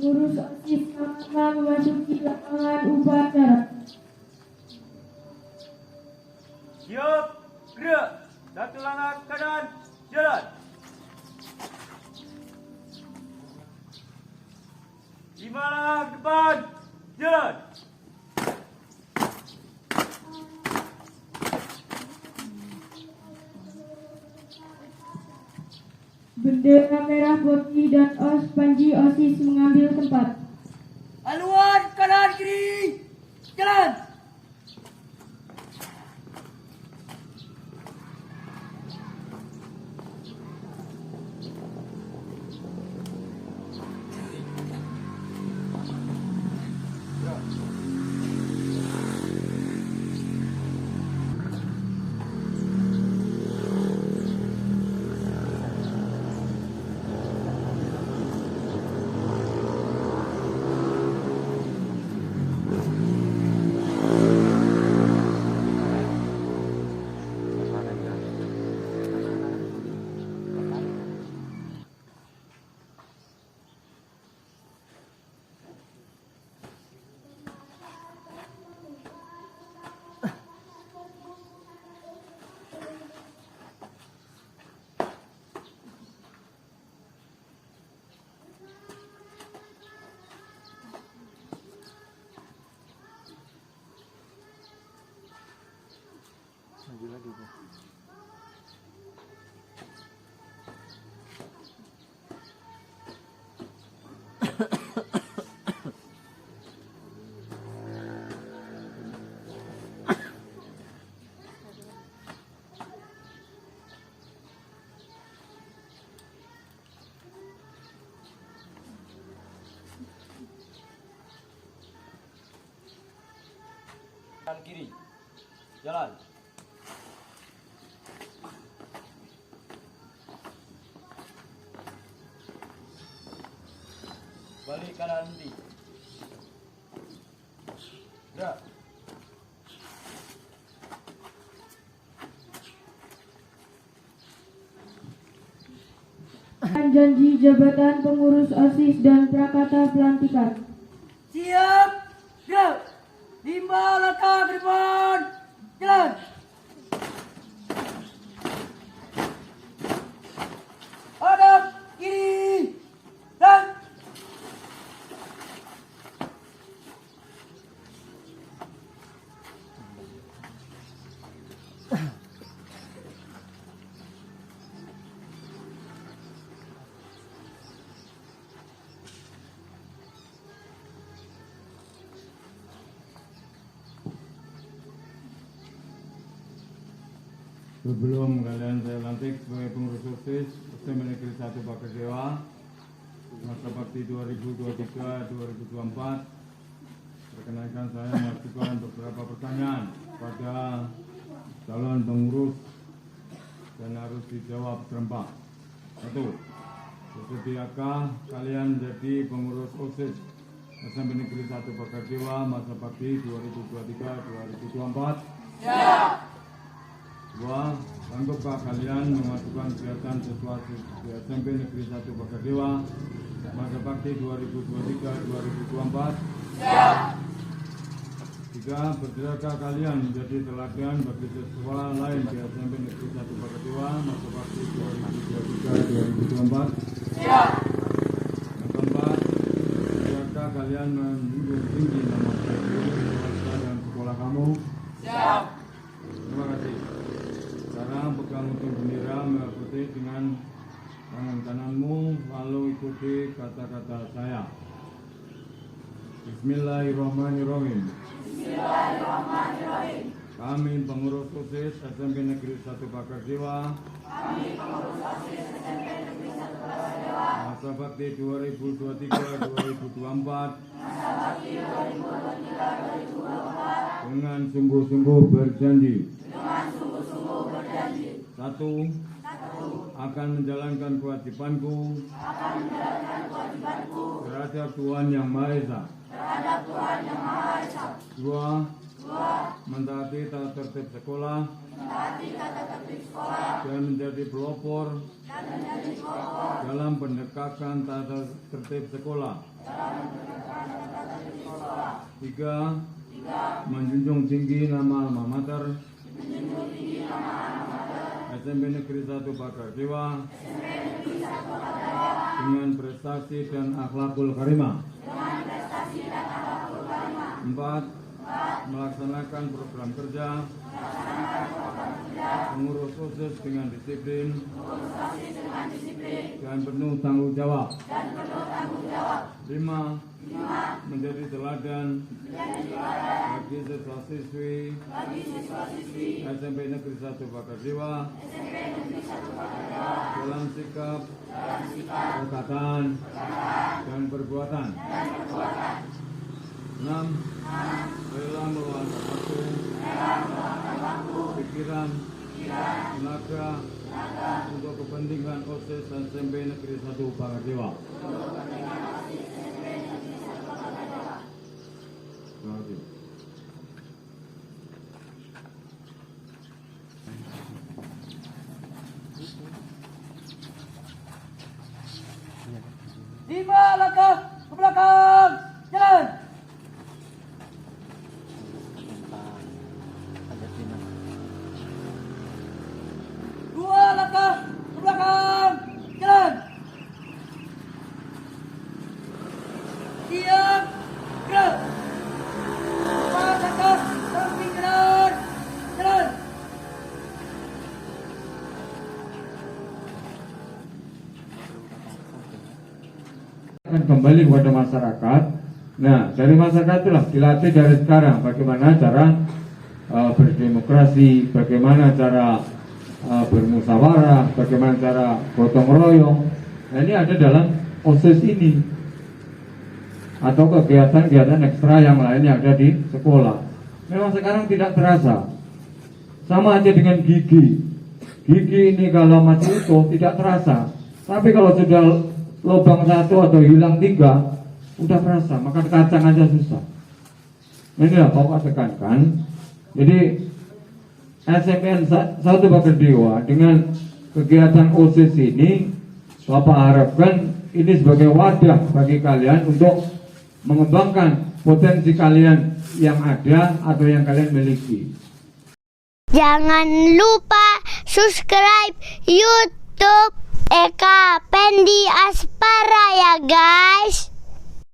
Pengurus OSIS sama memasuki lapangan upacara. Siap, gerak. Satu langkah kanan, jalan. Lima langkah depan, jalan. Bendera merah putih dan Panji OSIS mengambil tempat. Haluan kanan kiri, jalan. Maju lagi Bu. Kanan kiri, jalan. Balik kanan nanti. Gerak. Janji jabatan pengurus OSIS dan prakata pelantikan. Siap, gerak. 5 langkah ke depan, jalan. Hadap kiri, dan sebelum kalian saya lantik sebagai pengurus OSIS SMA Negeri 1 Bakardewa masa bakti 2023-2024, perkenankan saya mengajukan beberapa pertanyaan pada calon pengurus dan harus dijawab serempak. 1. Bersediakah kalian menjadi pengurus OSIS SMA Negeri 1 Bakardewa masa bakti 2023-2024? ya. 2. Sanggupkah kalian memajukan kegiatan sesuatu di SMP Negeri 1 Bakardewa masa bakti 2023-2024? Siap. 3. Bersediakah kalian menjadi teladan bagi siswa lain di SMP Negeri 1 Bakardewa masa bakti 2023-2024? Siap. Yang keempat, bersediakah kalian menjunjung tinggi nama baik guru, keluarga, dan sekolah kamu? Siap. Terima kasih. Sekarang pegang ujung bendera merah putih dengan tangan kananmu, lalu ikuti kata-kata saya. Bismillahirrahmanirrahim. Bismillahirrahmanirrahim. Kami pengurus OSIS SMP Negeri 1 Bakardewa. Masa bakti 2023-2024. Dengan sungguh-sungguh berjanji. 1. Akan menjalankan kewajibanku terhadap Tuhan Yang Maha Esa. 2. Mentaati tata tertib sekolah dan menjadi pelopor dalam dalam pendekatan tata tertib sekolah. 3. Menjunjung tinggi nama alma mater SMP Negeri 1 Bakardewa dengan prestasi dan akhlakul karimah. 4. Melaksanakan program kerja mengurus OSIS dengan disiplin dan penuh tanggung jawab. 5. Menjadi teladan bagi siswa-siswi SMP Negeri 1 Bakardewa dalam sikap, perkataan, dan perbuatan. 6. Rela meluangkan waktu, pikiran, tenaga untuk kepentingan OSIS SMP Negeri 1 Bakardewa. Terima kasih. Lima langkah ke belakang, jalan. Dua langkah ke belakang, jalan. Diam, gerak. Empat langkah samping jalan, jalan. Akan kembali kepada masyarakat. Nah, dari masyarakat itulah dilatih dari sekarang bagaimana cara berdemokrasi, bagaimana cara bermusyawarah, bagaimana cara gotong royong. Nah, ini ada dalam OSIS ini atau kegiatan-kegiatan ekstra yang lain yang ada di sekolah. Memang sekarang tidak terasa. Sama aja dengan gigi. Gigi ini kalau masih utuh tidak terasa. Tapi kalau sudah lubang 1 atau hilang 3, udah terasa. Makan kacang aja susah. Inilah Bapak tekankan. Jadi SMN 1 Bakardewa dengan kegiatan OSIS ini, Bapak harapkan ini sebagai wadah bagi kalian untuk mengembangkan potensi kalian yang ada atau yang kalian miliki. Jangan lupa subscribe YouTube Eka Pendi Aspara ya guys.